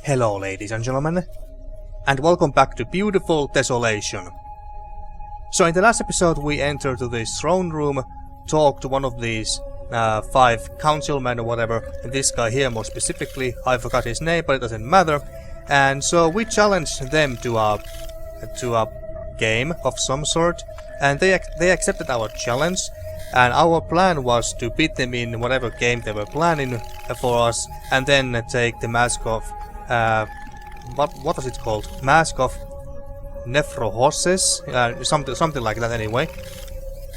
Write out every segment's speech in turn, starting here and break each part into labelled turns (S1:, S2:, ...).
S1: Hello ladies and gentlemen, and welcome back to beautiful Desolation. So in the last episode we entered to this throne room, talked to one of these 5 councilmen or whatever, and this guy here more specifically, I forgot his name but it doesn't matter, and so we challenged them to a game of some sort, and they accepted our challenge, and our plan was to beat them in whatever game they were planning for us, and then take the mask of what was it called? Mask of Nephrohorses? Something like that anyway.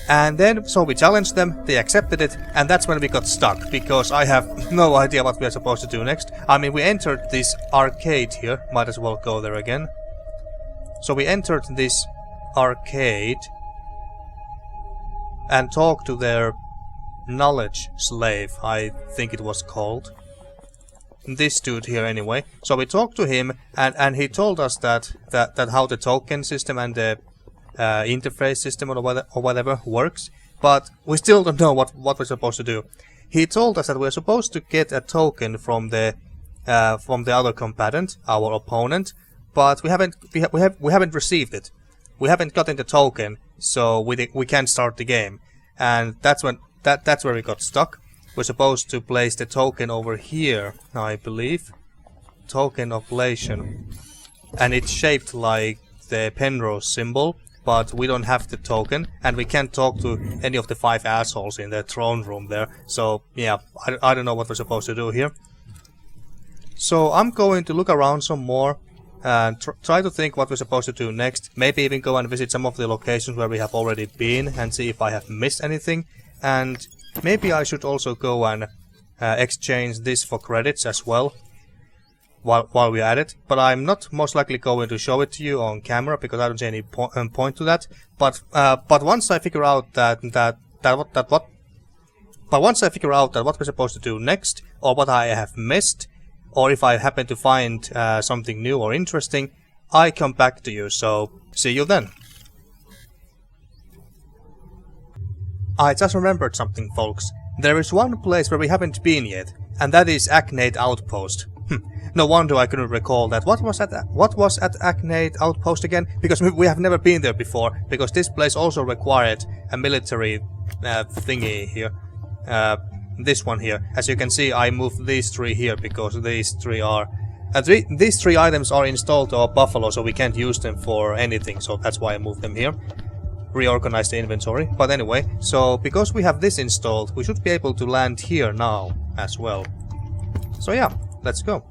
S1: And then, so we challenged them, they accepted it, and that's when we got stuck, because I have no idea what we are supposed to do next. I mean, we entered this arcade here, might as well go there again. So we entered this arcade and talked to their knowledge slave, I think it was called. This dude here anyway. So we talked to him, and he told us that how the token system and the interface system or whatever works, but we still don't know what we're supposed to do. He told us that we're supposed to get a token from the other combatant, our opponent, but we haven't received it. We haven't gotten the token, so we can't start the game, and that's where we got stuck. We're supposed to place the token over here, I believe. Token oblation. And it's shaped like the Penrose symbol, but we don't have the token, and we can't talk to any of the 5 assholes in the throne room there. So, yeah, I don't know what we're supposed to do here. So, I'm going to look around some more and try to think what we're supposed to do next. Maybe even go and visit some of the locations where we have already been and see if I have missed anything. And maybe I should also go and exchange this for credits as well while we're at it. But I'm not most likely going to show it to you on camera because I don't see any point to that. But once I figure out what we're supposed to do next, or what I have missed, or if I happen to find something new or interesting, I come back to you. So see you then. I just remembered something, folks. There is one place where we haven't been yet, and that is Nade Outpost. No wonder I couldn't recall that. What was at Nade Outpost again? Because we have never been there before, because this place also required a military thingy here. This one here. As you can see, I moved these 3 here because these 3 are... these 3 items are installed to our buffalo, so we can't use them for anything, so that's why I moved them here. Reorganize the inventory. But anyway, so because we have this installed, we should be able to land here now as well. So yeah, let's go.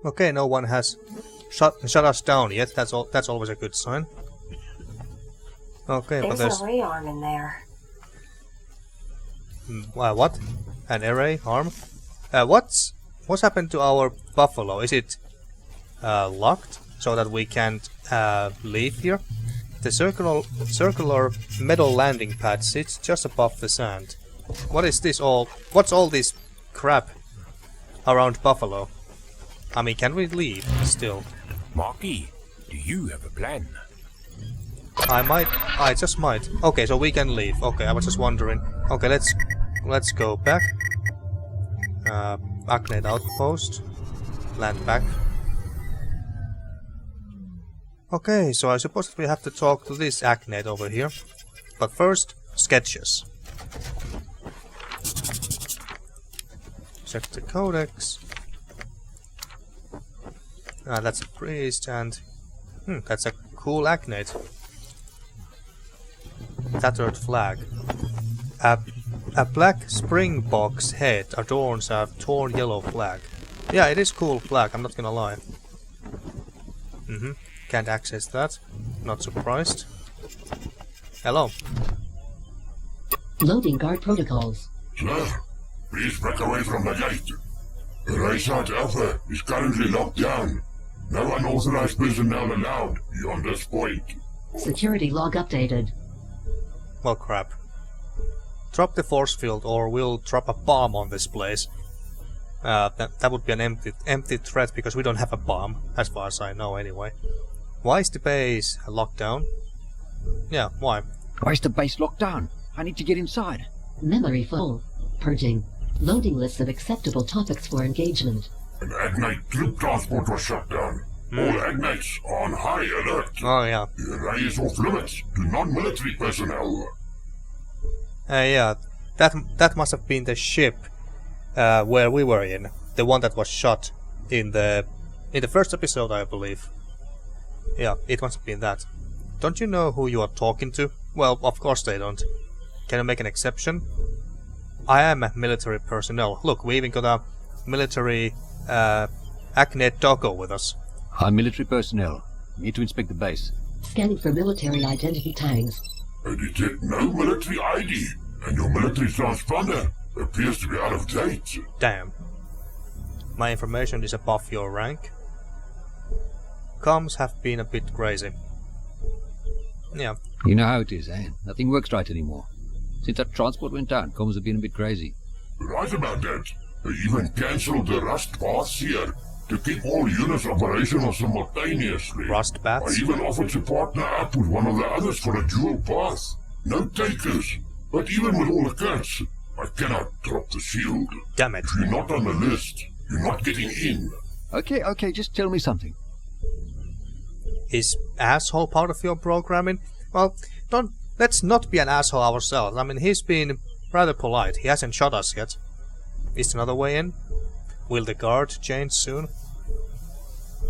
S1: Okay, no one has shut us down yet. That's always a good sign. Okay, but there's
S2: a ray arm in there.
S1: What? An array arm? What's happened to our buffalo? Is it locked so that we can't leave here? The circular metal landing pad sits just above the sand. What is this all? What's all this crap around buffalo? I mean, can we leave still?
S3: Marky, do you have a plan?
S1: I just might. Okay, so we can leave. Okay, I was just wondering. Okay, let's go back. Nade Outpost. Land back. Okay, so I suppose that we have to talk to this Nade over here. But first, sketches. Check the codex. That's a priest, and that's a cool Nade. Tattered flag. A black springboks head adorns a torn yellow flag. Yeah, it is cool flag, I'm not gonna lie. Can't access that. Not surprised. Hello.
S4: Loading guard protocols.
S5: Sir, please break away from the gate. The Rayside Alpha is currently locked down.
S2: No unauthorized personnel allowed beyond this point.
S4: Security log updated.
S1: Well, crap. Drop the force field or we'll drop a bomb on this place. That would be an empty threat because we don't have a bomb, as far as I know anyway. Why is the base locked down? Yeah, why?
S5: Why is the base locked down? I need to get inside.
S4: Memory full. Purging. Loading lists of acceptable topics for engagement.
S2: An Agnite troop transport was shut down. All Agnites are on high alert.
S1: Oh yeah.
S2: The array is off limits to non-military personnel.
S1: Yeah, that must have been the ship where we were in. The one that was shot in the first episode, I believe. Yeah, it must have been that. Don't you know who you are talking to? Well, of course they don't. Can you make an exception? I am a military personnel. Look, we even got a military Agnate doggo with us.
S5: I'm military personnel. Need to inspect the base.
S4: Scanning for military identity tags.
S2: I detect no military ID, and your military transponder appears to be out of date.
S1: Damn. My information is above your rank. Comms have been a bit crazy. Yeah.
S5: You know how it is, eh? Nothing works right anymore. Since that transport went down, comms have been a bit crazy.
S2: Right about that. They even cancelled the rust paths here to keep all units operational simultaneously.
S1: Rust
S2: I
S1: bats?
S2: even offered to partner up with one of the others for a dual path. No takers. But even with all the cuts, I cannot drop the shield.
S1: Damn it.
S2: If you're not on the list, you're not getting in.
S5: Okay, just tell me something.
S1: Is asshole part of your programming? Well, let's not be an asshole ourselves. I mean, he's been rather polite. He hasn't shot us yet. Is there another way in? Will the guard change soon?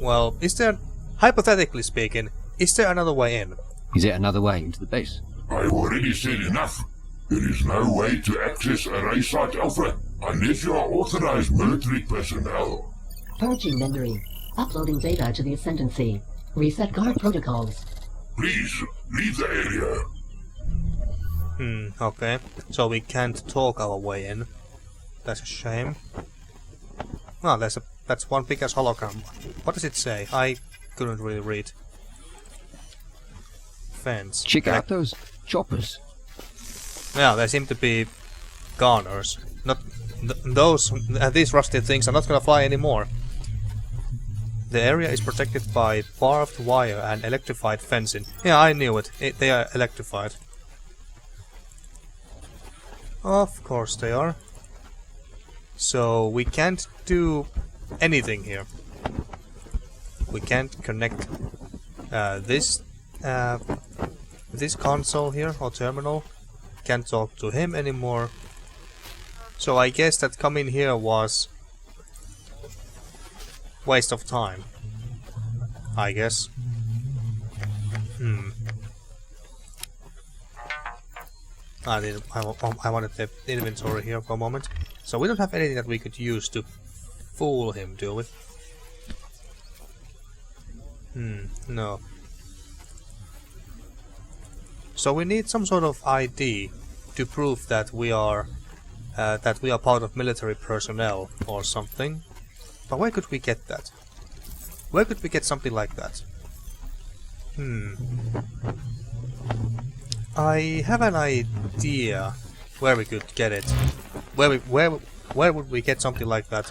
S1: Well, is there, hypothetically speaking, is there another way in?
S5: Is there another way into the base?
S2: I've already said enough. There is no way to access Array Site Alpha unless you are authorized military personnel.
S4: Purging memory. Uploading data to the Ascendancy. Reset guard protocols.
S2: Please, leave the area.
S1: Okay. So we can't talk our way in. That's a shame. Well, that's one big ass hologram. What does it say? I couldn't really read. Fence.
S5: Check out those choppers.
S1: Yeah, they seem to be goners. Not these rusty things are not gonna fly anymore. The area is protected by barbed wire and electrified fencing. Yeah, I knew it. They are electrified. Of course they are. So we can't do anything here. We can't connect this console here or terminal. Can't talk to him anymore. So I guess that coming here was waste of time. I guess. I wanted the inventory here for a moment. So we don't have anything that we could use to fool him, do we? No. So we need some sort of ID to prove that we are part of military personnel or something. But where could we get that? Where could we get something like that? I have an idea where we could get it. Where would we get something like that?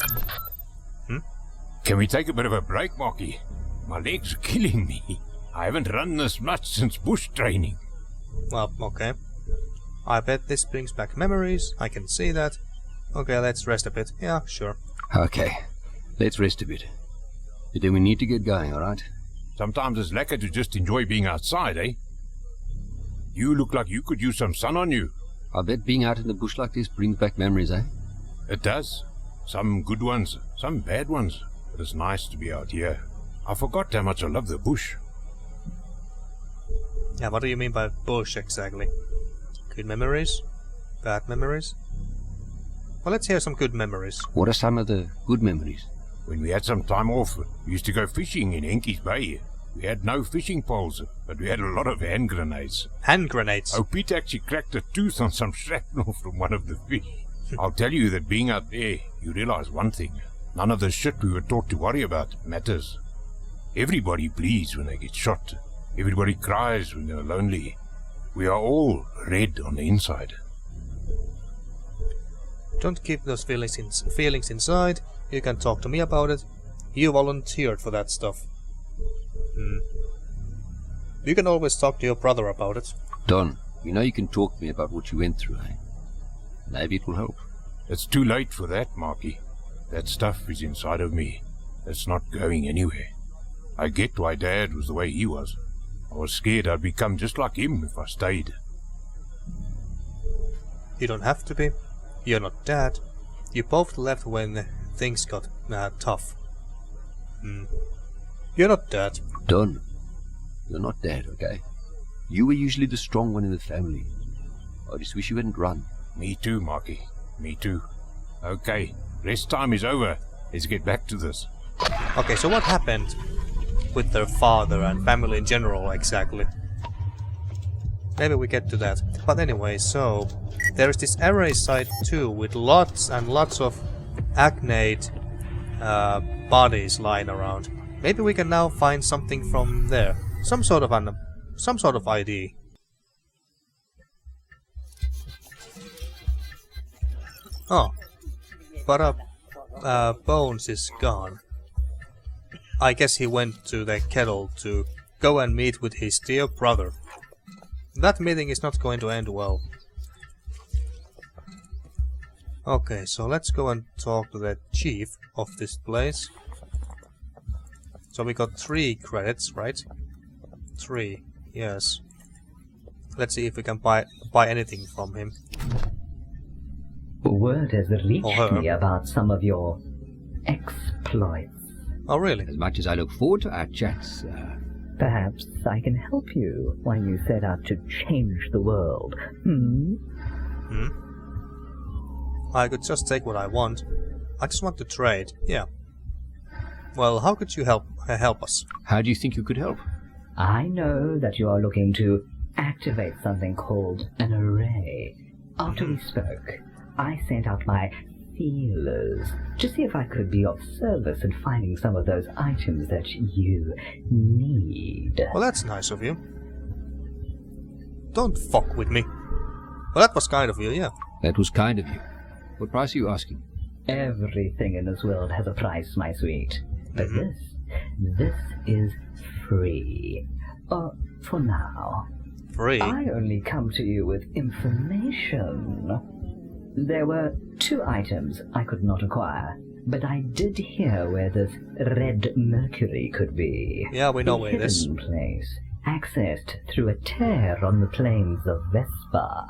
S3: Can we take a bit of a break, Marky? My legs are killing me. I haven't run this much since bush training.
S1: Well, okay. I bet this brings back memories. I can see that. Okay, let's rest a bit. Yeah, sure.
S5: Okay, let's rest a bit. But then we need to get going, alright?
S3: Sometimes it's lekker to just enjoy being outside, eh? You look like you could use some sun on you.
S5: I bet being out in the bush like this brings back memories, eh?
S3: It does. Some good ones, some bad ones. But it's nice to be out here. I forgot how much I love the bush.
S1: Yeah, what do you mean by bush exactly? Good memories? Bad memories? Well, let's hear some good memories.
S5: What are some of the good memories?
S3: When we had some time off, we used to go fishing in Enki's Bay. We had no fishing poles, but we had a lot of hand grenades.
S1: Hand grenades?
S3: Oh, Pete actually cracked a tooth on some shrapnel from one of the fish. I'll tell you that being out there, you realize one thing. None of the shit we were taught to worry about matters. Everybody bleeds when they get shot. Everybody cries when they're lonely. We are all red on the inside.
S1: Don't keep those feelings inside. You can talk to me about it. You volunteered for that stuff. You can always talk to your brother about it.
S5: Don, you know you can talk to me about what you went through, eh? Maybe it will help.
S3: It's too late for that, Marky. That stuff is inside of me. It's not going anywhere. I get why Dad was the way he was. I was scared I'd become just like him if I stayed.
S1: You don't have to be. You're not Dad. You both left when things got tough. You're not Dad.
S5: Don, you're not Dad, okay? You were usually the strong one in the family. I just wish you hadn't run.
S3: Me too, Marky. Me too. Okay, rest time is over. Let's get back to this.
S1: Okay, so what happened with their father and family in general exactly? Maybe we get to that. But anyway, so there's this array site too with lots and lots of acnate bodies lying around. Maybe we can now find something from there. Some sort of ID. Oh, but Bones is gone. I guess he went to the kettle to go and meet with his dear brother. That meeting is not going to end well. Okay, so let's go and talk to the chief of this place. So we got 3 credits, right? 3, yes. Let's see if we can buy anything from him.
S6: Word has reached me about some of your exploits.
S1: Oh, really?
S5: As much as I look forward to our chats,
S6: Perhaps I can help you while you set out to change the world.
S1: I could just take what I want. I just want to trade, yeah. Well, how could you help us?
S5: how do you think you could help?
S6: I know that you are looking to activate something called an array. After we spoke, I sent out my feelers to see if I could be of service in finding some of those items that you need.
S1: Well, that's nice of you. Don't fuck with me. Well, that was kind of you, yeah.
S5: That was kind of you. What price are you asking?
S6: Everything in this world has a price, my sweet. But this is free. For now.
S1: Free?
S6: I only come to you with information. There were 2 items I could not acquire, but I did hear where this red mercury could be.
S1: Yeah, we know where it is.
S6: A hidden place, accessed through a tear on the plains of Vespa.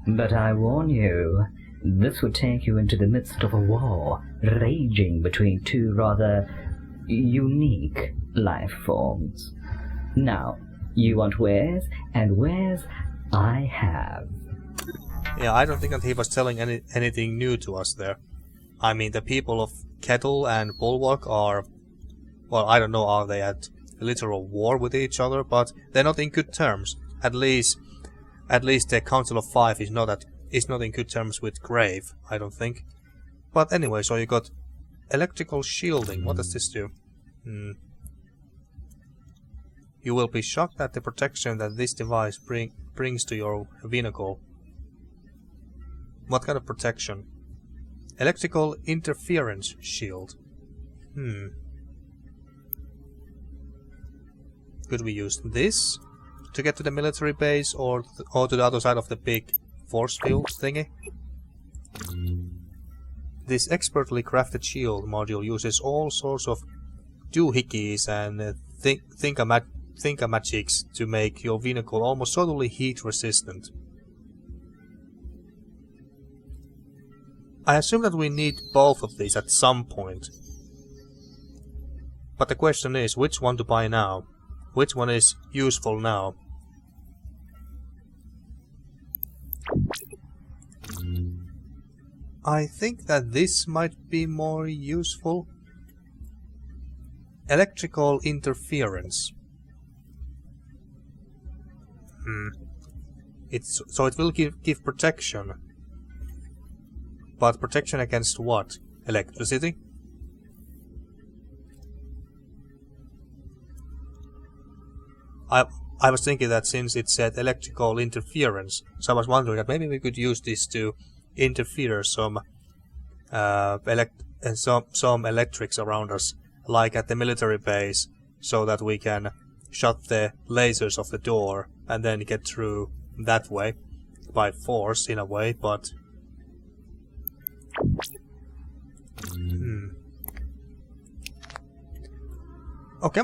S6: But I warn you, this would take you into the midst of a war raging between 2 rather unique life forms. Now, you want wares, and wares I have.
S1: Yeah, I don't think that he was telling anything new to us there. I mean, the people of Kettle and Bulwark are... Well, I don't know, are they at literal war with each other? But they're not in good terms. At least the Council of 5 is not in good terms with Grave, I don't think. But anyway, so you got electrical shielding. What does this do? You will be shocked at the protection that this device brings to your vehicle. What kind of protection? Electrical interference shield. Could we use this to get to the military base or to the other side of the big force field thingy? This expertly crafted shield module uses all sorts of doohickeys and thinkamagics to make your vehicle almost totally heat resistant. I assume that we need both of these at some point. But the question is, which one to buy now? Which one is useful now? I think that this might be more useful. Electrical interference. So it will give protection. But protection against what? Electricity? I was thinking that since it said electrical interference, so I was wondering that maybe we could use this to interfere some electrics around us, like at the military base, so that we can shut the lasers of the door and then get through that way by force in a way, but okay,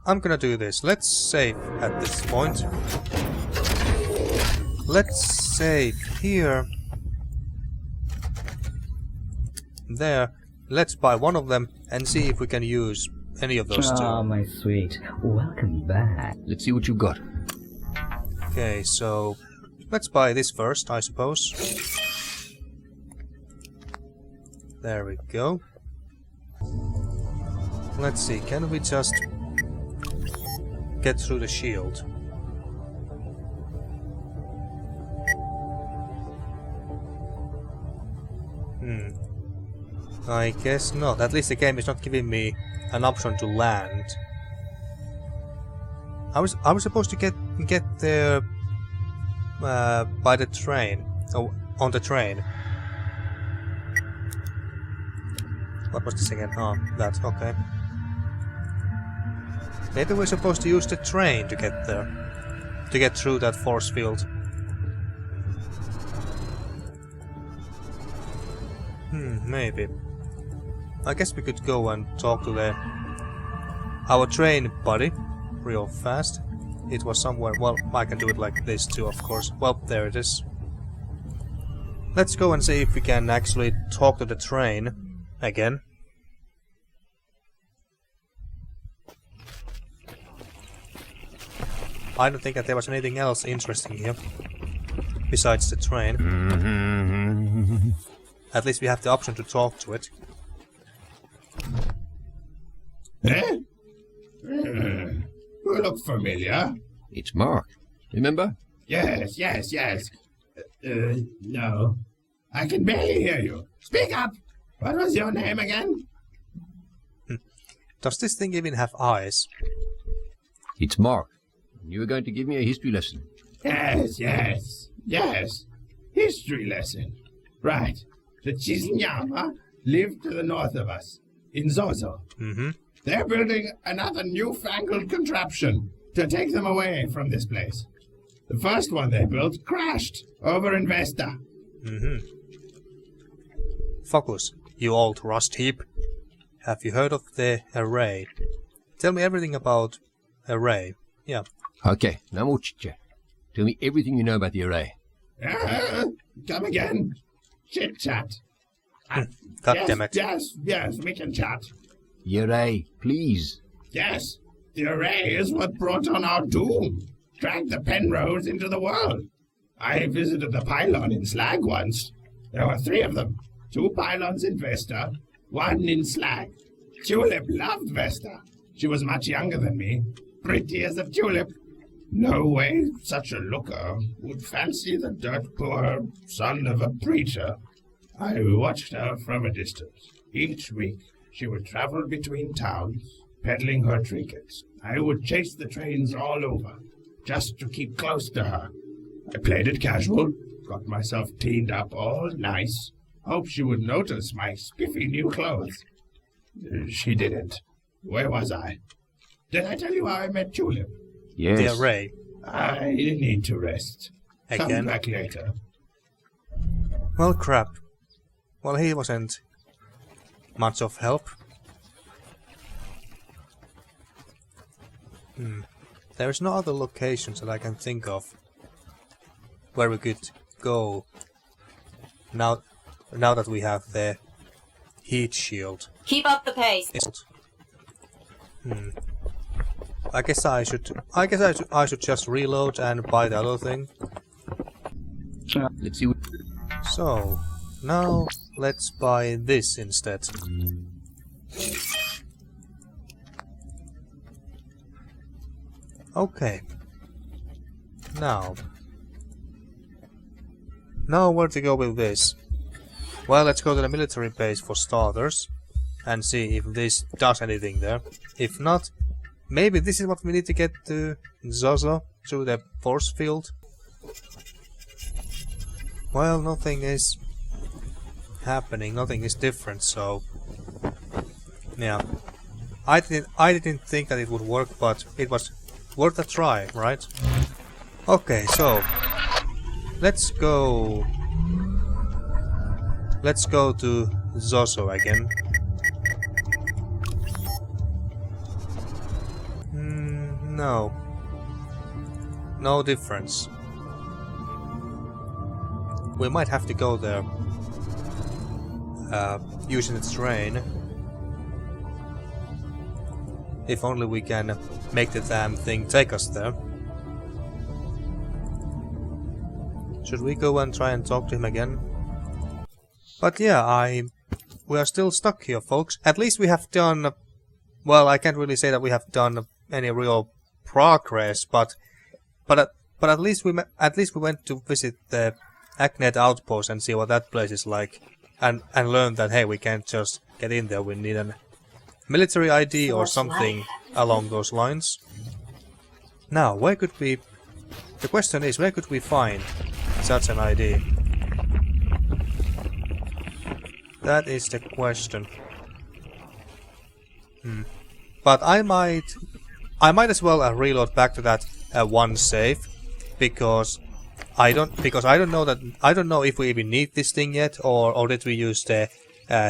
S1: I'm gonna do this. Let's save at this point. Let's save here. There. Let's buy one of them and see if we can use any of those two.
S6: Ah, my sweet. Welcome back.
S5: Let's see what you got.
S1: Okay, so let's buy this first, I suppose. There we go. Let's see, can we just get through the shield? I guess not. At least the game is not giving me an option to land. I was supposed to get there by the train. Oh, on the train. What was this again? Oh, that. Okay. Maybe we're supposed to use the train to get there. To get through that force field. Maybe. I guess we could go and talk to our train buddy real fast. It was somewhere. Well, I can do it like this too, of course. Well, there it is. Let's go and see if we can actually talk to the train again. I don't think that there was anything else interesting here besides the train. At least we have the option to talk to it.
S7: Eh? You look familiar.
S5: It's Mark. Remember?
S7: Yes. No. I can barely hear you. Speak up! What was your name again?
S1: Does this thing even have eyes?
S5: It's Mark. You were going to give me a history lesson.
S7: Yes. History lesson. Right. The Chizinyama live to the north of us, in Zozo. They're building another newfangled contraption to take them away from this place. The first one they built crashed over in Vesta.
S1: Focus, you old rust heap. Have you heard of the array? Tell me everything about array. Yeah.
S5: Okay, no more chit-chat. Tell me everything you know about the array.
S7: Come again. Chit-chat.
S1: God damn it.
S7: Yes, we can chat.
S5: The array, please.
S7: Yes, the array is what brought on our doom. Dragged the Penrose into the world. I visited the pylon in Slag once. There were 3 of them. 2 pylons in Vesta, 1 in Slag. Tulip loved Vesta. She was much younger than me. Pretty as a tulip. No way such a looker would fancy the dirt poor son of a preacher. I watched her from a distance. Each week she would travel between towns, peddling her trinkets. I would chase the trains all over, just to keep close to her. I played it casual, got myself cleaned up all nice. Hoped she would notice my spiffy new clothes. She didn't. Where was I? Did I tell you how I met Tulip?
S5: Yes.
S1: The array.
S7: I need to rest.
S1: Again?
S7: Come back later.
S1: Well, crap. Well, he wasn't much of help. There's no other locations that I can think of where we could go now that we have the heat shield.
S8: Keep up the pace.
S1: I guess I should just reload and buy the other thing.
S5: Let's see what...
S1: So now let's buy this instead. Okay. Now where to go with this? Well, let's go to the military base for starters and see if this does anything there. If not, maybe this is what we need to get to Zozo through the force field. Well, nothing is happening, nothing is different, so yeah. I didn't think that it would work, but it was worth a try, right? Okay, so let's go to Zozo again. No difference. We might have to go there using the train. If only we can make the damn thing take us there. Should we go and try and talk to him again? But yeah, we are still stuck here, folks. At least we have done... Well, I can't really say that we have done any real progress, but at least we went to visit the Nade Outpost and see what that place is like, and learn that hey, we can't just get in there. We need a military ID or something along those lines. Now, where could we... The question is, where could we find such an ID? That is the question. But I might as well reload back to that one save, because I don't know if we even need this thing yet, or did we use the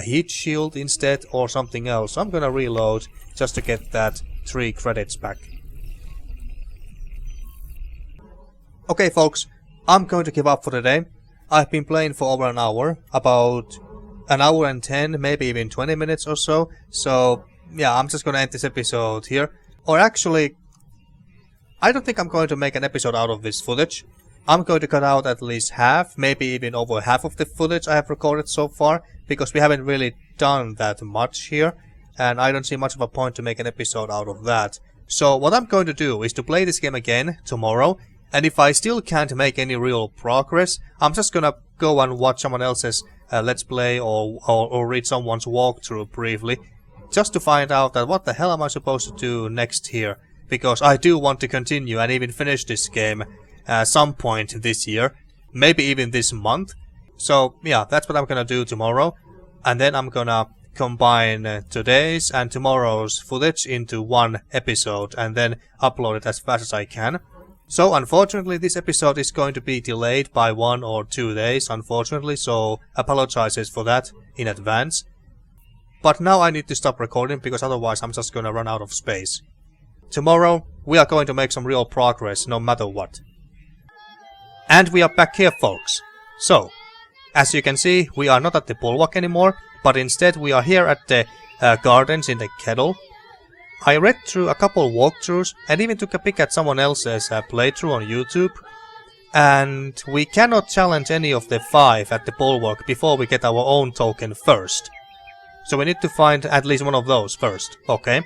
S1: heat shield instead or something else. So I'm gonna reload just to get that 3 credits back. Okay, folks, I'm going to give up for today. I've been playing for over an hour, about an hour and 10, maybe even 20 minutes or so. So yeah, I'm just gonna end this episode here. Or actually, I don't think I'm going to make an episode out of this footage. I'm going to cut out at least half, maybe even over half of the footage I have recorded so far, because we haven't really done that much here, and I don't see much of a point to make an episode out of that. So what I'm going to do is to play this game again tomorrow, and if I still can't make any real progress, I'm just gonna go and watch someone else's let's play or read someone's walkthrough briefly, just to find out that what the hell am I supposed to do next here, because I do want to continue and even finish this game some point this year, maybe even this month. So yeah, that's what I'm gonna do tomorrow, and then I'm gonna combine today's and tomorrow's footage into one episode and then upload it as fast as I can. So unfortunately this episode is going to be delayed by 1 or 2 days, unfortunately, so apologizes for that in advance. But now I need to stop recording, because otherwise I'm just gonna run out of space. Tomorrow we are going to make some real progress no matter what. And we are back here, folks. So, as you can see, we are not at the Bulwark anymore, but instead we are here at the gardens in the Kettle. I read through a couple walkthroughs and even took a peek at someone else's playthrough on YouTube. And we cannot challenge any of the 5 at the Bulwark before we get our own token first. So we need to find at least one of those first, okay?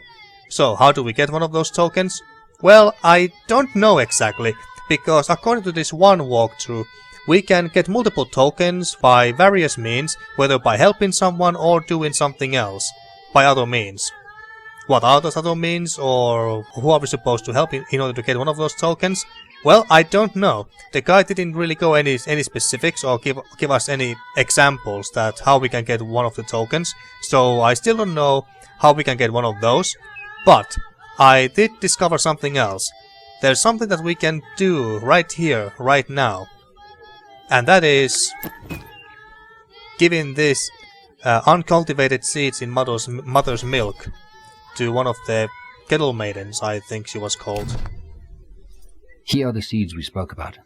S1: So how do we get one of those tokens? Well, I don't know exactly, because according to this one walkthrough, we can get multiple tokens by various means, whether by helping someone or doing something else, by other means. What are those other means, or who are we supposed to help in order to get one of those tokens? Well, I don't know. The guy didn't really go any specifics or give us any examples that how we can get one of the tokens, so I still don't know how we can get one of those. But I did discover something else. There's something that we can do right here, right now. And that is giving this uncultivated seeds in mother's milk to one of the Kettle Maidens, I think she was called.
S5: Here are the seeds we spoke about.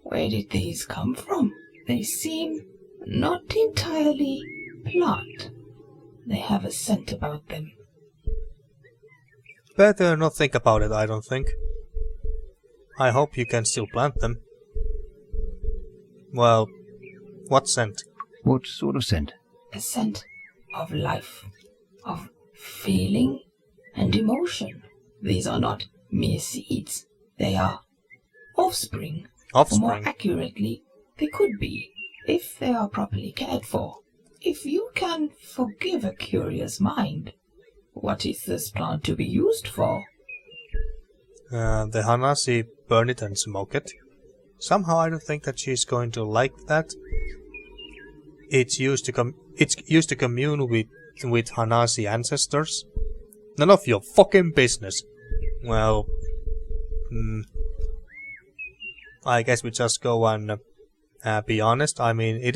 S8: Where did these come from? They seem not entirely plant. They have a scent about them.
S1: Better not think about it, I don't think. I hope you can still plant them. Well, what scent?
S5: What sort of scent?
S8: A scent of life, of feeling and emotion. These are not mere seeds. They are offspring. Or more accurately, they could be, if they are properly cared for. If you can forgive a curious mind, What is this plant to be used for?
S1: The Hanasi burn it and smoke it. Somehow I don't think that she's going to like that. It's used to commune with Hanasi ancestors. None of your fucking business. Well, I guess we just go and be honest. I mean,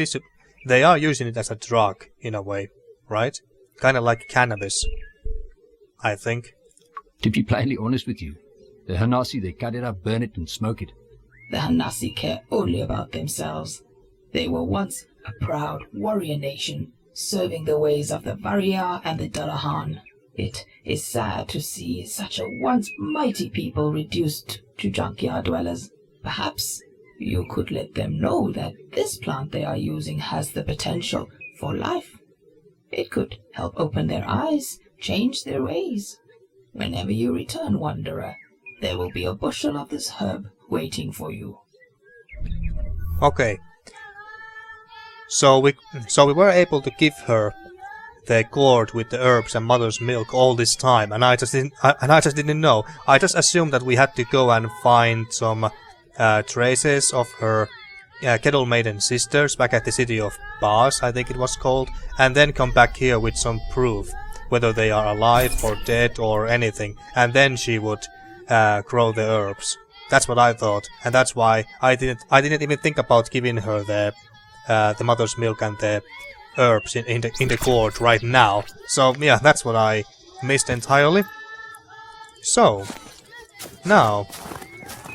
S1: they are using it as a drug in a way, right? Kind of like cannabis, I think.
S5: To be plainly honest with you, the Hanasi, they cut it up, burn it, and smoke it.
S8: The Hanasi care only about themselves. They were once a proud warrior nation, serving the ways of the Varia and the Dullahan. It is sad to see such a once mighty people reduced to junkyard dwellers. Perhaps you could let them know that this plant they are using has the potential for life. It could help open their eyes, change their ways. Whenever you return, wanderer, there will be a bushel of this herb waiting for you.
S1: Okay. So we were able to give her the gourd with the herbs and mother's milk all this time, and I just didn't know. I just assumed that we had to go and find some traces of her Kettle Maiden sisters back at the city of Bas, I think it was called, and then come back here with some proof, whether they are alive or dead or anything, and then she would grow the herbs. That's what I thought, and that's why I didn't even think about giving her the mother's milk and the herbs in the gourd right now. So yeah, that's what I missed entirely. So now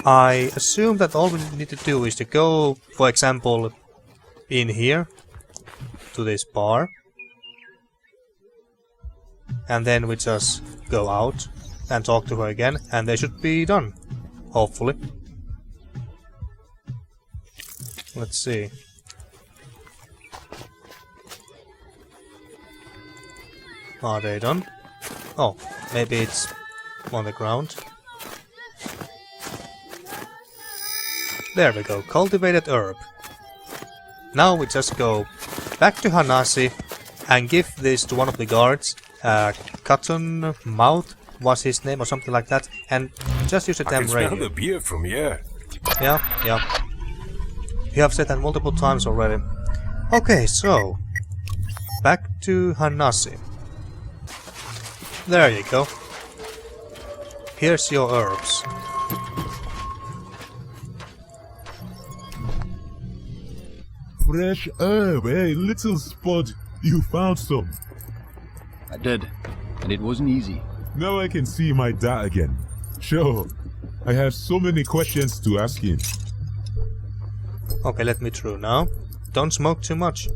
S1: I assume that all we need to do is to go, for example, in here to this bar, and then we just go out and talk to her again, and they should be done, hopefully. Let's see. Are they done? Oh, maybe it's on the ground. There we go, cultivated herb. Now we just go back to Hanasi and give this to one of the guards. Cotton Mouth was his name or something like that, and just use a damn radio.
S3: I can smell the beer from here.
S1: Yeah. You have said that multiple times already. Okay, so back to Hanasi. There you go. Here's your herbs.
S9: Fresh herb, hey, little spud. You found some.
S5: I did, and it wasn't easy.
S9: Now I can see my dad again. Sure, I have so many questions to ask him.
S1: Okay, let me through now. Don't smoke too much.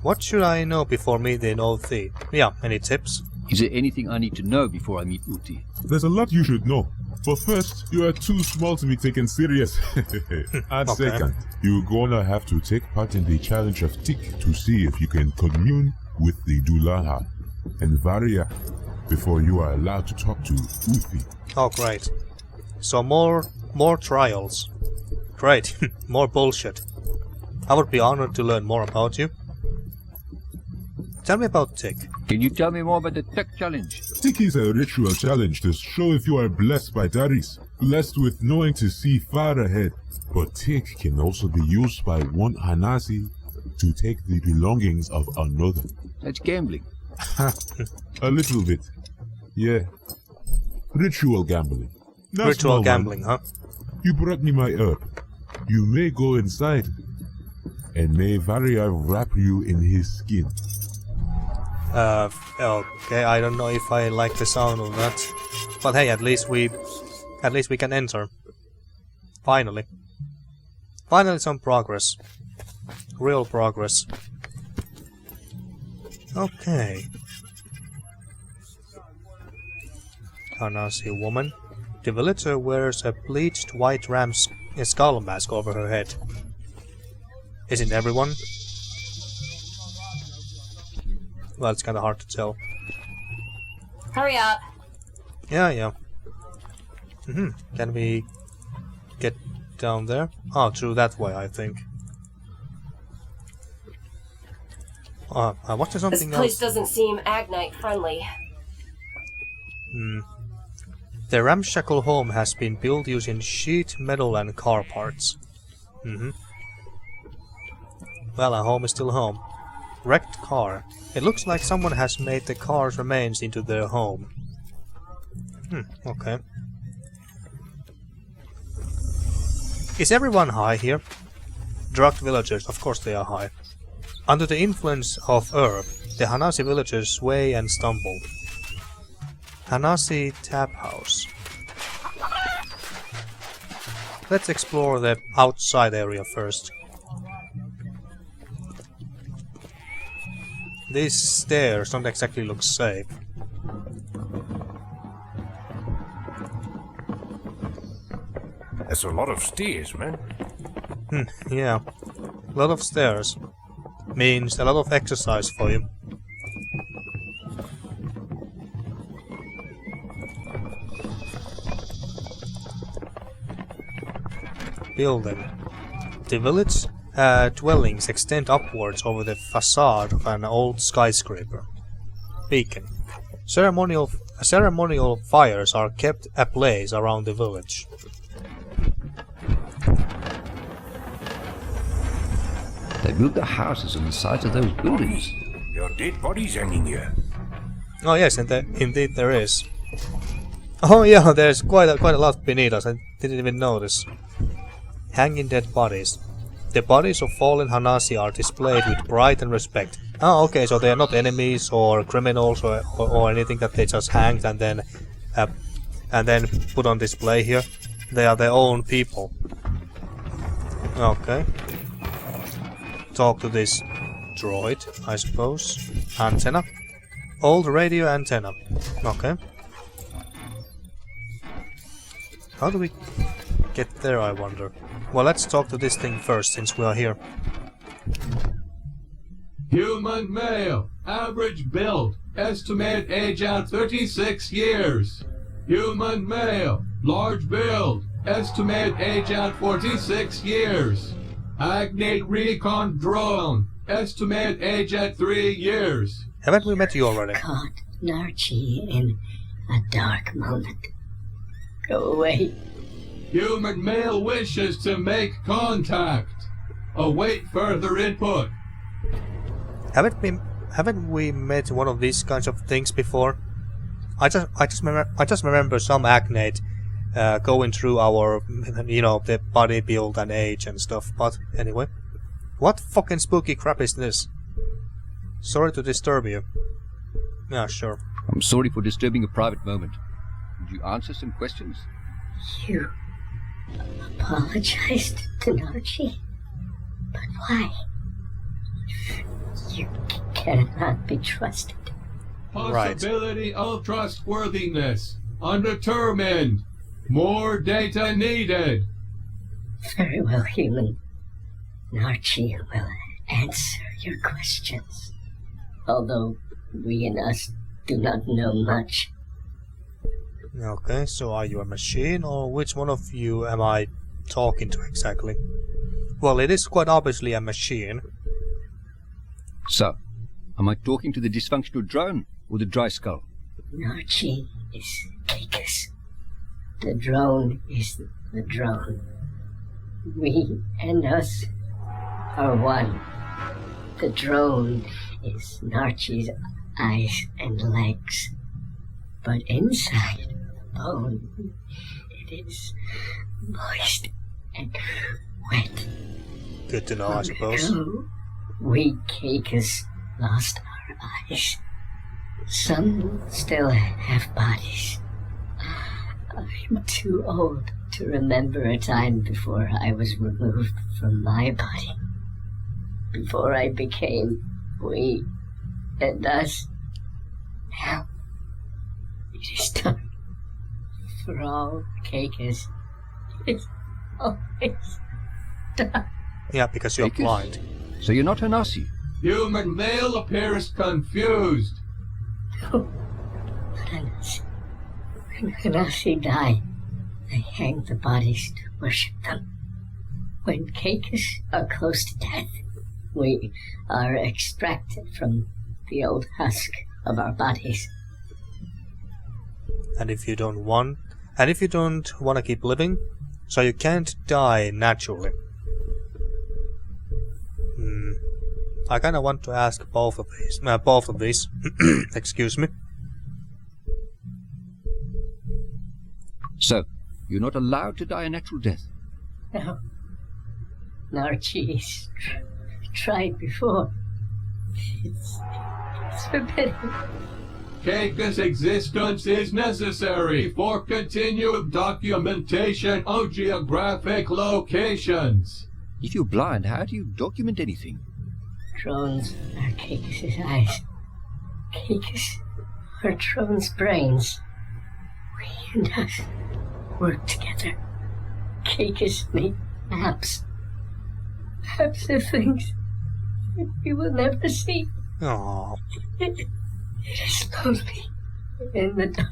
S1: What should I know before meeting Oothee? Yeah, any tips?
S5: Is there anything I need to know before I meet Oothee?
S9: There's a lot you should know. But first, you are too small to be taken serious. And
S1: Okay.
S9: second, you're gonna have to take part in the challenge of Tick to see if you can commune with the Dullahan and Varia before you are allowed to talk to Oothee.
S1: Oh, great. So more trials. Great. More bullshit. I would be honored to learn more about you. Tell me about Tick.
S5: Can you tell me more about the Tech Challenge?
S9: Tick is a ritual challenge to show if you are blessed by Daris, blessed with knowing to see far ahead. But Tick can also be used by one Hanasi to take the belongings of another.
S5: That's gambling.
S9: A little bit. Yeah. Ritual gambling. Now,
S1: Ritual
S9: small
S1: gambling,
S9: man,
S1: huh?
S9: You brought me my herb. You may go inside, and may Varia wrap you in his skin.
S1: Okay, I don't know if I like the sound of that. But hey, at least we can enter. Finally. Finally some progress. Real progress. Okay. Hanasi woman. The villager wears a bleached white ram's skull mask over her head. Isn't everyone? Well, it's kinda hard to tell.
S10: Hurry up.
S1: Yeah. Can we get down there? Oh, through that way, I think. Was there
S10: This
S1: something
S10: place
S1: else?
S10: doesn't seem Agnite friendly.
S1: The ramshackle home has been built using sheet metal and car parts. Well, a home is still a home. Wrecked car. It looks like someone has made the car's remains into their home. Okay. Is everyone high here? Drugged villagers, of course they are high. Under the influence of herb, the Hanasi villagers sway and stumble. Hanasi tap house. Let's explore the outside area first. These stairs don't exactly look safe.
S3: That's a lot of stairs, man.
S1: Yeah. A lot of stairs. Means a lot of exercise for you. Building. The village dwellings extend upwards over the facade of an old skyscraper. Beacon. Ceremonial fires are kept ablaze around the village.
S5: They built their houses on the sides of those buildings.
S3: There are dead bodies hanging here.
S1: Oh yes, indeed there is. Oh yeah, there's quite a lot beneath us. I didn't even notice. Hanging dead bodies. The bodies of fallen Hanasi are displayed with pride and respect. Oh, okay, so they are not enemies or criminals or anything that they just hanged and then put on display here. They are their own people. Okay. Talk to this droid, I suppose. Antenna. Old radio antenna. Okay. How do we get there, I wonder? Well, let's talk to this thing first, since we are here.
S11: Human male, average build, estimate age at 36 years. Human male, large build, estimate age at 46 years. Agnate recon drone, estimate age at 3 years.
S1: Haven't we met you already?
S4: Caught Narchi in a dark moment. Go away.
S11: Human male wishes to make contact. Await further input.
S1: Haven't we met one of these kinds of things before? I just remember some Agnate going through our, the body build and age and stuff. But anyway, what fucking spooky crap is this? Sorry to disturb you. Yeah, sure.
S5: I'm sorry for disturbing a private moment. Would you answer some questions?
S4: You apologized to Narchi? But why? You cannot be trusted.
S11: Possibility of trustworthiness. Undetermined. More data needed.
S4: Very well, human. Narchi will answer your questions. Although we and us do not know much.
S1: Okay, so are you a machine, or which one of you am I talking to exactly? Well, it is quite obviously a machine.
S5: So, am I talking to the dysfunctional drone, or the dry skull?
S4: Narchi is Caicus. The drone is the drone. We and us are one. The drone is Narchi's eyes and legs. But inside the bone, it is moist and wet.
S1: Good to know, I suppose.
S4: We Caicus lost our eyes. Some still have bodies. I'm too old to remember a time before I was removed from my body. Before I became we and us. Now, it is time for all Caicus. It's always done.
S1: Yeah, because you're blind.
S5: So you're not Hanasi?
S11: Human male appears confused.
S4: No, Hanasi. When Hanasi die, they hang the bodies to worship them. When Caicus are close to death, we are extracted from the old husk of our bodies.
S1: and if you don't want to keep living, so you can't die naturally. I kinda want to ask both of these. Excuse me.
S5: So, you're not allowed to die a natural death?
S4: No. Narchi's tried before. It's forbidden.
S11: Keika's existence is necessary for continued documentation of geographic locations.
S5: If you're blind, how do you document anything?
S4: Drones are Keikis' eyes. Keikis are drones' brains. We and us work together. Keikis made maps. Maps of things that we will never see.
S1: Aww.
S4: It is lonely in the dark.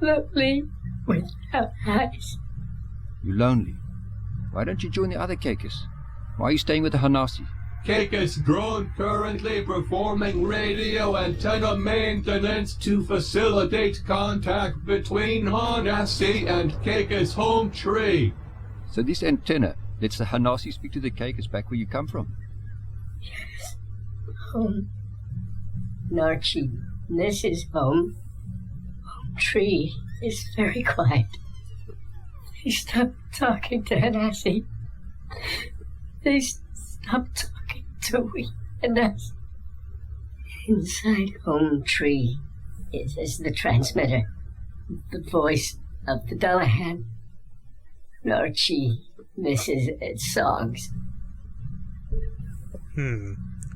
S4: Lonely without eyes.
S5: You're lonely. Why don't you join the other Keikis? Why are you staying with the Hanasi?
S11: Keika's drone currently performing radio antenna maintenance to facilitate contact between Hanasi and Keika's home tree.
S5: So this antenna lets the Hanasi speak to the Keikis back where you come from?
S4: Yes. Home. Narchi, this is home. Home tree is very quiet. They stopped talking to Hanasi. They stopped talking to we and us. Inside home tree is the transmitter, the voice of the Dullahan. Narchi misses its songs.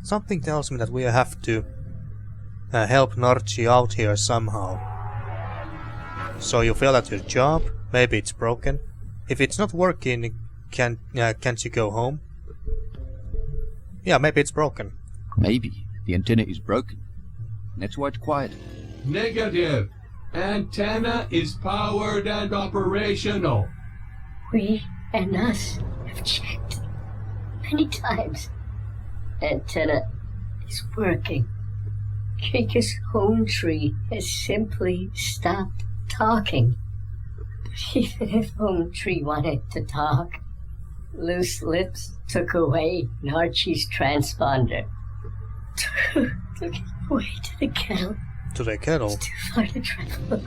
S1: Something tells me that we have to help Narchi out here somehow. So you fail at your job, maybe it's broken. If it's not working, can't you go home? Yeah, maybe it's broken.
S5: Maybe. The antenna is broken. That's why it's quiet.
S11: Negative. Antenna is powered and operational.
S4: We and us have checked many times. Antenna is working. Keika's home tree has simply stopped talking. But even if home tree wanted to talk, Loose Lips took away Narchi's transponder. Took it away to the kettle.
S1: To the kettle?
S4: It's too far to travel.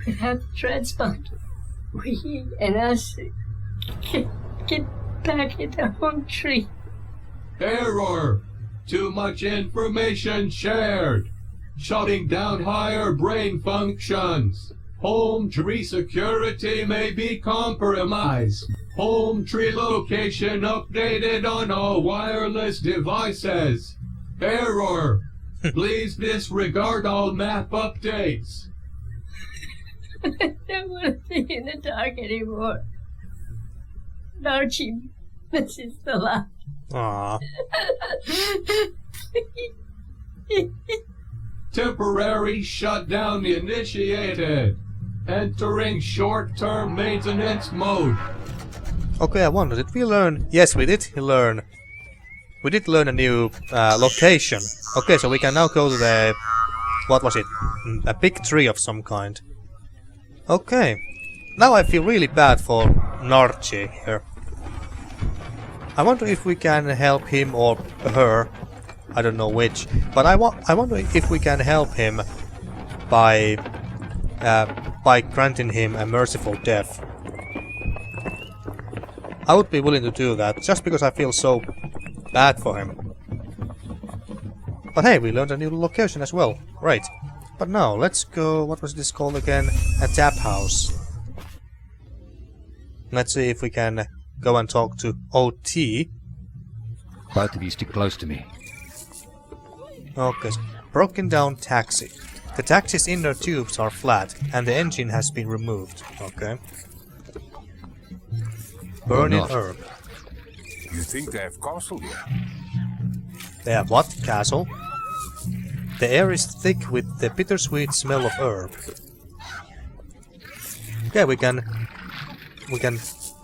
S4: Without the transponder, we and us get back into home tree.
S11: Error! Too much information shared. Shutting down higher brain functions. Home tree security may be compromised. Home tree location updated on all wireless devices. Error! Please disregard all map updates.
S4: I don't want to be in the dark anymore. Narchi misses the light.
S1: Aww.
S11: Temporary shutdown initiated. Entering short-term maintenance mode.
S1: Okay, I wonder, did we learn? Yes, we did learn. We did learn a new location. Okay, so we can now go to the... What was it? A big tree of some kind. Okay. Now I feel really bad for Narchi here. I wonder if we can help him or her. I don't know which. But I wonder if we can help him by granting him a merciful death. I would be willing to do that, just because I feel so bad for him. But hey, we learned a new location as well. Right. But now, let's go... What was this called again? A tap house. Let's see if we can go and talk to OT.
S5: Both of you stick close to me.
S1: Okay. Broken down taxi. The taxi's inner tubes are flat, and the engine has been removed. Okay. Burning herb.
S3: You think they have castle here?
S1: They have what? Castle? The air is thick with the bittersweet smell of herb. Yeah, we can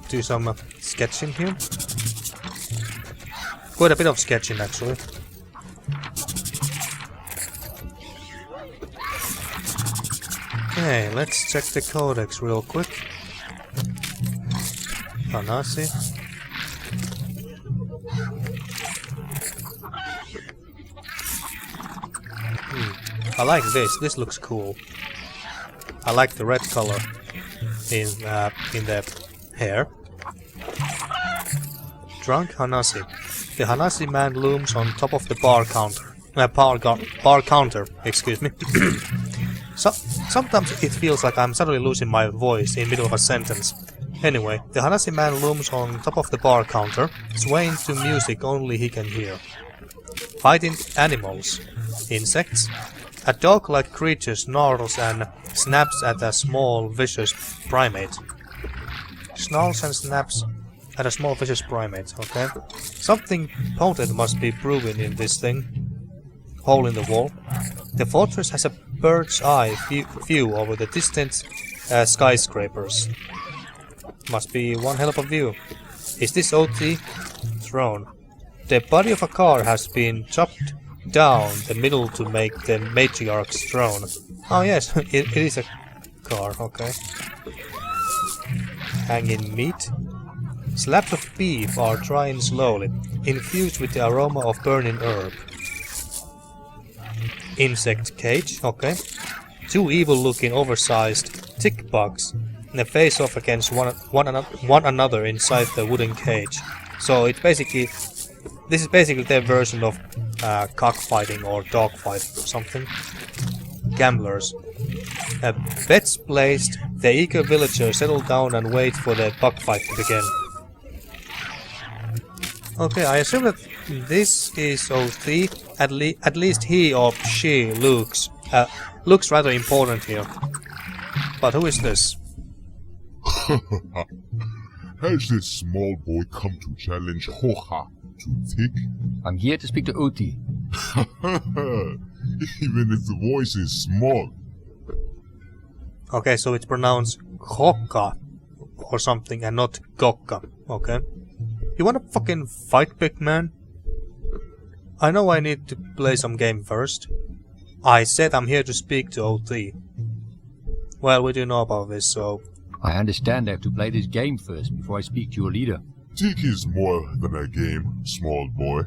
S1: do some sketching here. Quite a bit of sketching actually. Okay, let's check the codex real quick. Hanasi. I like this. This looks cool. I like the red color in the hair. Drunk Hanasi. The Hanasi man looms on top of the bar counter. Bar counter, excuse me. Sometimes it feels like I'm suddenly losing my voice in the middle of a sentence. Anyway, the Hanasi man looms on top of the bar counter, swaying to music only he can hear. Fighting animals. Insects. A dog-like creature snarls and snaps at a small vicious primate. Snarls and snaps at a small vicious primate, okay. Something potent must be brewing in this thing. Hole in the wall. The fortress has a bird's eye view over the distant skyscrapers. Must be one hell of a view. Is this Oothee? Throne. The body of a car has been chopped down the middle to make the matriarch's throne. Oh yes, it is a car, okay. Hanging meat. Slabs of beef are drying slowly, infused with the aroma of burning herb. Insect cage, okay. Two evil-looking, oversized tick bugs. They face off against one another inside the wooden cage. So it's basically, this is basically their version of cockfighting or dogfighting or something. Gamblers. Bets placed, the eager villagers settle down and wait for the buckfight to begin. Okay, I assume that this is Oothee. At least he or she looks rather important here. But who is this?
S9: Has this small boy come to challenge Hoha to Tick?
S12: I'm here to speak to Oothee.
S9: Even if the voice is small.
S1: Okay, so it's pronounced Hokka or something and not Gokka, okay? You wanna fucking fight, big man? I know I need to play some game first. I said I'm here to speak to Oothee. Well, we do know about this, so...
S12: I understand I have to play this game first before I speak to your leader.
S9: Tick is more than a game, small boy.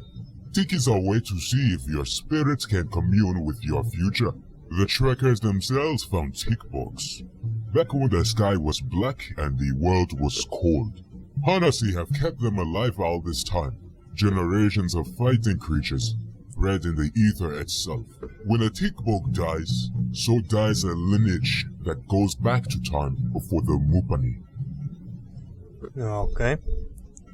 S9: Tick is a way to see if your spirits can commune with your future. The trekkers themselves found tick bugs. Back when the sky was black and the world was cold. Hanasi have kept them alive all this time. Generations of fighting creatures, bred in the ether itself. When a tick bug dies, so dies a lineage that goes back to time before the Mupani.
S1: Okay.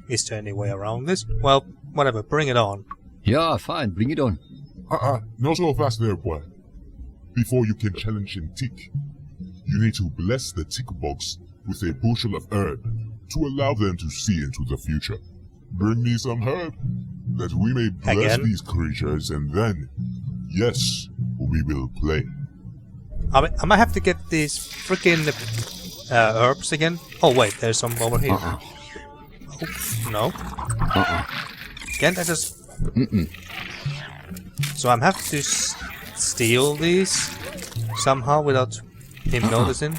S1: Is there any way around this? Well, whatever, bring it on.
S12: Yeah, fine, bring it on.
S9: Not so fast there, boy. Before you can challenge in tick, you need to bless the tick bugs with a bushel of herb to allow them to see into the future. Bring me some herb, that we may bless these creatures, and then, yes, we will play.
S1: I might have to get these freaking herbs again. Oh wait, there's some over here. Oh, no. Can't I just... So I'm have to steal these somehow without him noticing?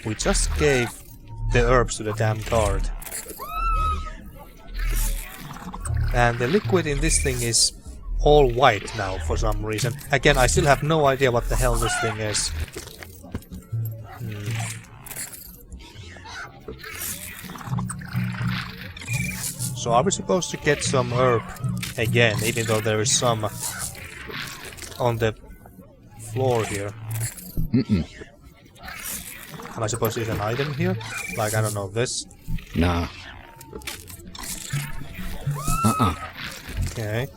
S1: We just gave the herbs to the damn guard. And the liquid in this thing is all white now for some reason. Again, I still have no idea what the hell this thing is. So are we supposed to get some herb again, even though there is some on the floor here? Am I supposed to use an item here? Like, I don't know, this?
S12: Nah.
S1: Okay.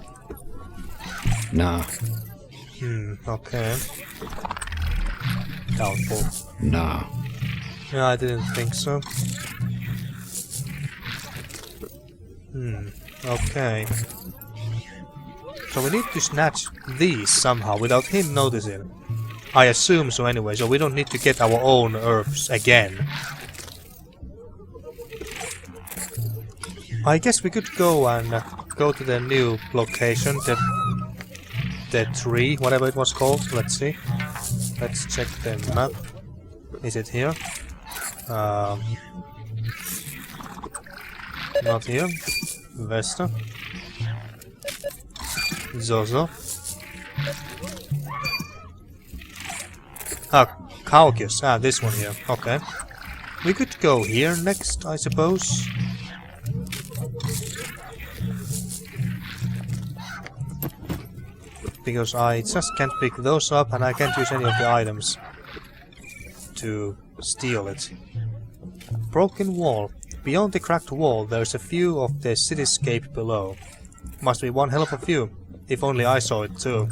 S12: Nah.
S1: Okay. Doubtful.
S12: Nah.
S1: Yeah, I didn't think so. Okay. So we need to snatch these somehow without him noticing. I assume so anyway, so we don't need to get our own herbs again. I guess we could go and go to the new location, the tree, whatever it was called. Let's see. Let's check the map. Is it here? Not here. Vesta. Zozo. Ah, Caucus. Ah, this one here. Okay. We could go here next, I suppose. Because I just can't pick those up and I can't use any of the items to steal it. Broken wall. Beyond the cracked wall, there's a view of the cityscape below. Must be one hell of a view. If only I saw it too.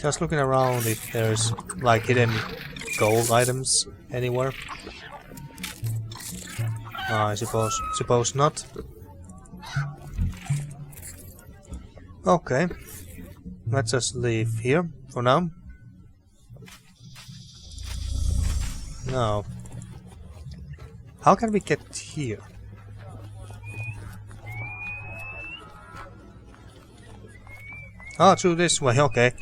S1: Just looking around if there's like hidden gold items anywhere. I suppose not. Okay. Let's just leave here for now. No. How can we get here? Ah, through this way. Okay.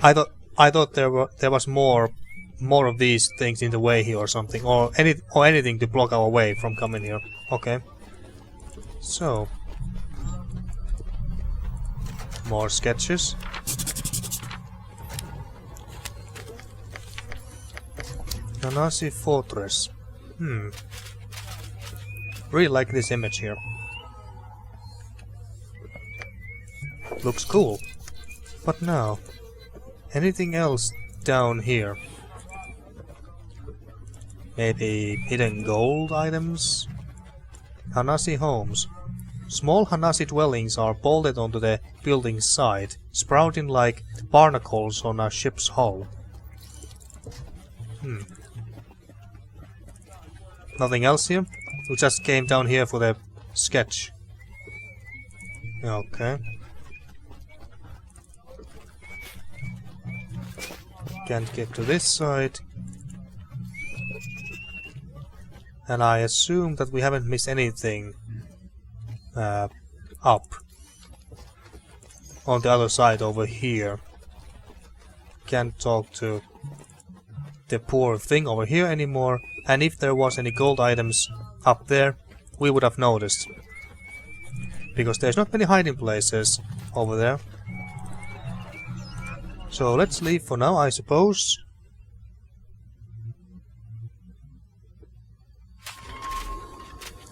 S1: I thought there was more of these things in the way here or something, or anything to block our way from coming here. Okay. So more sketches. Hanasi Fortress. Really like this image here. Looks cool. But now, anything else down here? Maybe hidden gold items? Hanasi homes. Small Hanasi dwellings are bolted onto the building's side, sprouting like barnacles on a ship's hull. Nothing else here? We just came down here for the sketch. Okay. Can't get to this side. And I assume that we haven't missed anything up on the other side over here. Can't talk to the poor thing over here anymore, and if there was any gold items up there, we would have noticed. Because there's not many hiding places over there. So let's leave for now, I suppose.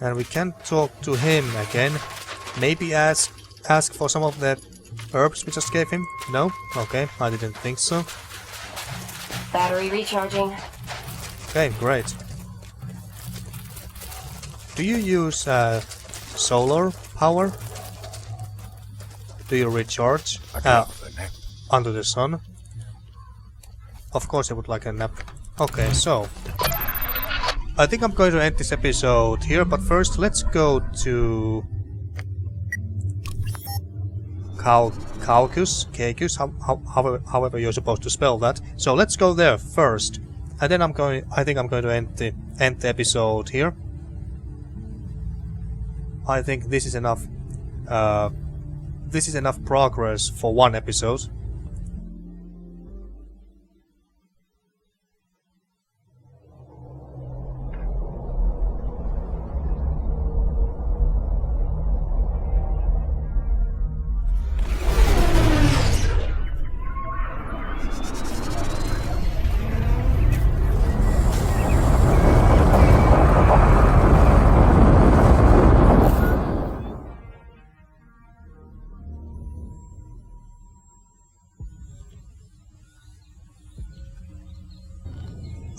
S1: And we can talk to him again. Maybe ask for some of the herbs we just gave him? No? Okay, I didn't think so.
S10: Battery recharging.
S1: Okay, great. Do you use solar power? Do you recharge under the sun? Of course I would like a nap. Okay, so I think I'm going to end this episode here, but first let's go to Caucus, however you're supposed to spell that. So let's go there first, and then I think I'm going to end the episode here. I think this is enough. This is enough progress for one episode.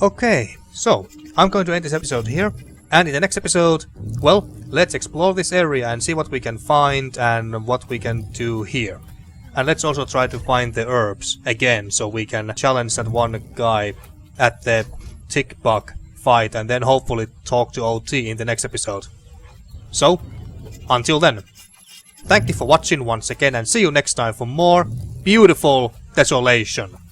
S1: Okay, so I'm going to end this episode here, and in the next episode, well, let's explore this area and see what we can find and what we can do here. And let's also try to find the herbs again, so we can challenge that one guy at the tick bug fight and then hopefully talk to OT in the next episode. So, until then, thank you for watching once again and see you next time for more beautiful Desolation.